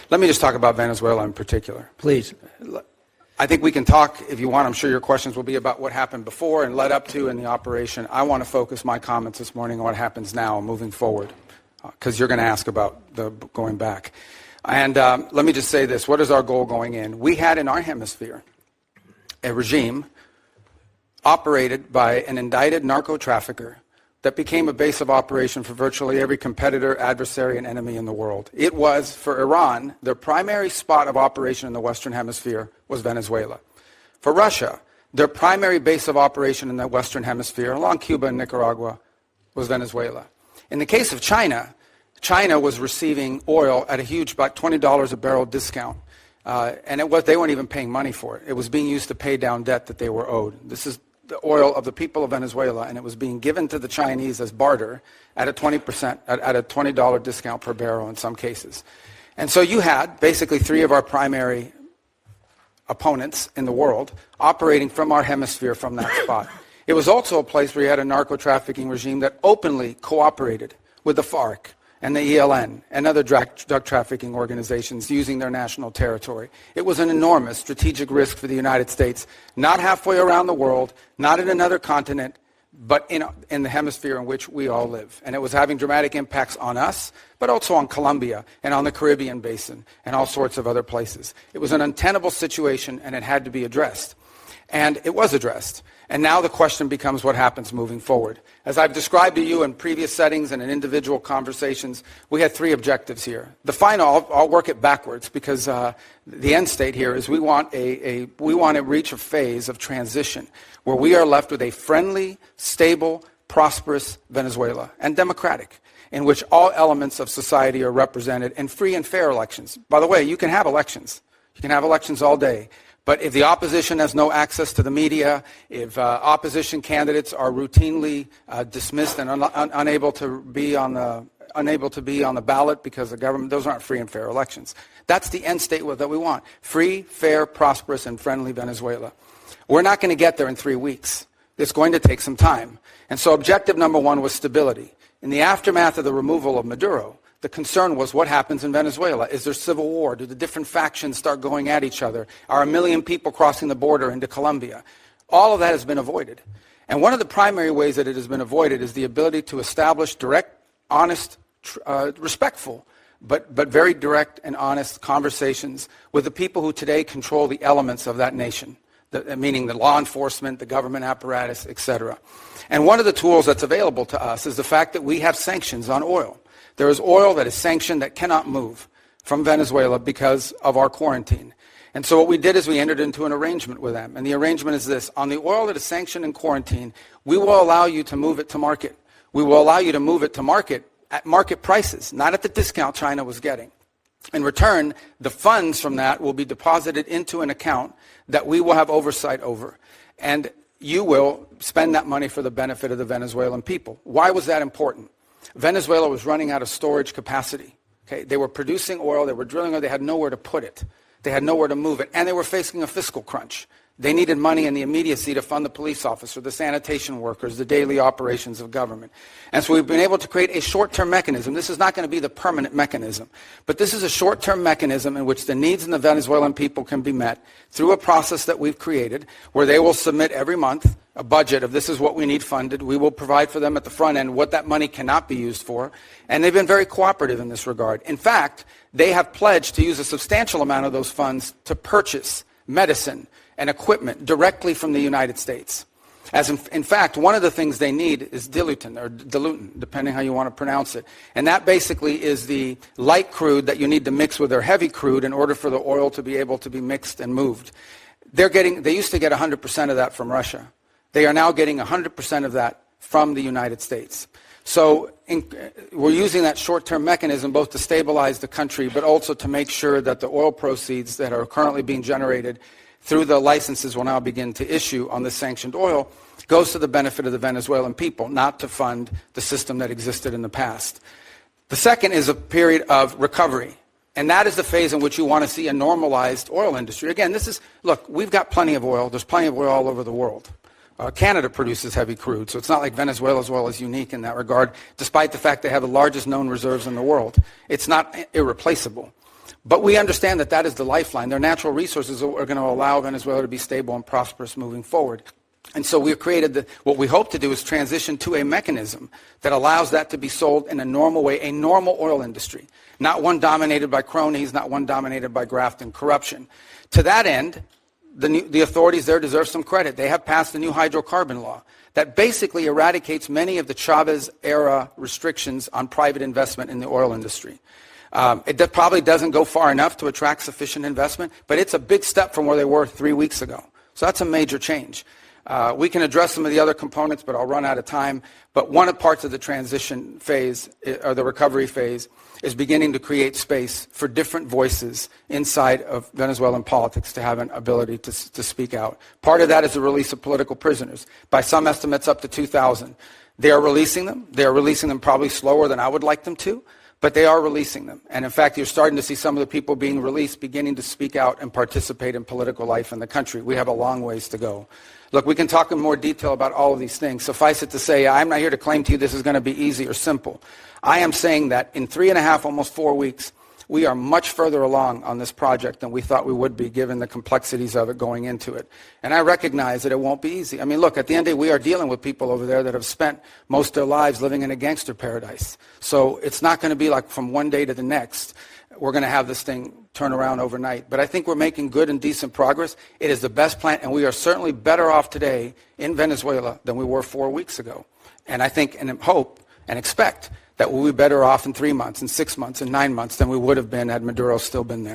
Let me just talk about Venezuela in particular. Please. I think we can talk, if you want. I'm sure your questions will be about what happened before and led up to in the operation. I want to focus my comments this morning on what happens now moving forward, because you're going to ask about the going back. And let me just say this. What is our goal going in? We had in our hemisphere a regime operated by an indicted narco-trafficker that became a base of operation for virtually every competitor, adversary, and enemy in the world. It was, for Iran, their primary spot of operation in the Western Hemisphere was Venezuela. For Russia, their primary base of operation in the Western Hemisphere, along Cuba and Nicaragua, was Venezuela. In the case of China, China was receiving oil at a huge, about $20 a barrel discount. And they weren't even paying money for it. It was being used to pay down debt that they were owed. This is the oil of the people of Venezuela, and it was being given to the Chinese as barter at a 20%, at a $20 discount per barrel in some cases. And so you had basically three of our primary opponents in the world operating from our hemisphere from that spot. It was also a place where you had a narco-trafficking regime that openly cooperated with the FARC and the ELN and other drug trafficking organizations using their national territory. It was an enormous strategic risk for the United States, not halfway around the world, not in another continent, but in the hemisphere in which we all live. And it was having dramatic impacts on us, but also on Colombia and on the Caribbean basin and all sorts of other places. It was an untenable situation, and it had to be addressed. And it was addressed. And now the question becomes what happens moving forward. As I've described to you in previous settings and in individual conversations, we had three objectives here. The final, I'll work it backwards, because the end state here is we want to reach a phase of transition where we are left with a friendly, stable, prosperous Venezuela, and democratic, in which all elements of society are represented in free and fair elections. By the way, you can have elections. You can have elections all day. But if the opposition has no access to the media, if opposition candidates are routinely dismissed and unable to be on the ballot because the government, those aren't free and fair elections. That's the end state that we want. Free, fair, prosperous, and friendly Venezuela. We're not going to get there in 3 weeks. It's going to take some time. And so objective number one was stability. In the aftermath of the removal of Maduro, the concern was what happens in Venezuela. Is there civil war? Do the different factions start going at each other? Are 1 million people crossing the border into Colombia? All of that has been avoided. And one of the primary ways that it has been avoided is the ability to establish direct, honest, respectful, but very direct and honest conversations with the people who today control the elements of that nation, meaning the law enforcement, the government apparatus, etc. And one of the tools that's available to us is the fact that we have sanctions on oil. There is oil that is sanctioned that cannot move from Venezuela because of our quarantine. And so what we did is we entered into an arrangement with them. And the arrangement is this. On the oil that is sanctioned and quarantined, we will allow you to move it to market. We will allow you to move it to market at market prices, not at the discount China was getting. In return, the funds from that will be deposited into an account that we will have oversight over. And you will spend that money for the benefit of the Venezuelan people. Why was that important? Venezuela was running out of storage capacity. Okay? They were producing oil, they were drilling oil, they had nowhere to put it. They had nowhere to move it, and they were facing a fiscal crunch. They needed money in the immediacy to fund the police officer, the sanitation workers, the daily operations of government. And so we've been able to create a short-term mechanism. This is not going to be the permanent mechanism, but this is a short-term mechanism in which the needs of the Venezuelan people can be met through a process that we've created where they will submit every month a budget of this is what we need funded. We will provide for them at the front end what that money cannot be used for. And they've been very cooperative in this regard. In fact, they have pledged to use a substantial amount of those funds to purchase medicine and equipment directly from the United States. As in fact, one of the things they need is dilutin, depending how you want to pronounce it. And that basically is the light crude that you need to mix with their heavy crude in order for the oil to be able to be mixed and moved. They used to get 100% of that from Russia. They are now getting 100% of that from the United States. So we're using that short-term mechanism both to stabilize the country, but also to make sure that the oil proceeds that are currently being generated through the licenses we'll now begin to issue on this sanctioned oil goes to the benefit of the Venezuelan people, not to fund the system that existed in the past. The second is a period of recovery. And that is the phase in which you want to see a normalized oil industry. Again, look, we've got plenty of oil. There's plenty of oil all over the world. Canada produces heavy crude, so it's not like Venezuela's oil is unique in that regard, despite the fact they have the largest known reserves in the world. It's not irreplaceable. But we understand that that is the lifeline. Their natural resources are going to allow Venezuela to be stable and prosperous moving forward. And so we created what we hope to do is transition to a mechanism that allows that to be sold in a normal way, a normal oil industry, not one dominated by cronies, not one dominated by graft and corruption. To that end, the authorities there deserve some credit. They have passed a new hydrocarbon law that basically eradicates many of the Chavez-era restrictions on private investment in the oil industry. It probably doesn't go far enough to attract sufficient investment, but it's a big step from where they were 3 weeks ago. So that's a major change. We can address some of the other components, but I'll run out of time. But one of the parts of the transition phase, or the recovery phase, is beginning to create space for different voices inside of Venezuelan politics to have an ability to speak out. Part of that is the release of political prisoners. By some estimates, up to 2,000. They are releasing them. They are releasing them probably slower than I would like them to, but they are releasing them. And in fact, you're starting to see some of the people being released beginning to speak out and participate in political life in the country. We have a long ways to go. Look, we can talk in more detail about all of these things. Suffice it to say, I'm not here to claim to you this is going to be easy or simple. I am saying that in 3.5, almost 4 weeks, we are much further along on this project than we thought we would be given the complexities of it going into it. And I recognize that it won't be easy. I mean, look, at the end of the day, we are dealing with people over there that have spent most of their lives living in a gangster paradise. So it's not going to be like from one day to the next, we're going to have this thing turn around overnight. But I think we're making good and decent progress. It is the best plan, and we are certainly better off today in Venezuela than we were 4 weeks ago. And I think and hope and expect that we'll be better off in 3 months, in 6 months, in 9 months than we would have been had Maduro still been there.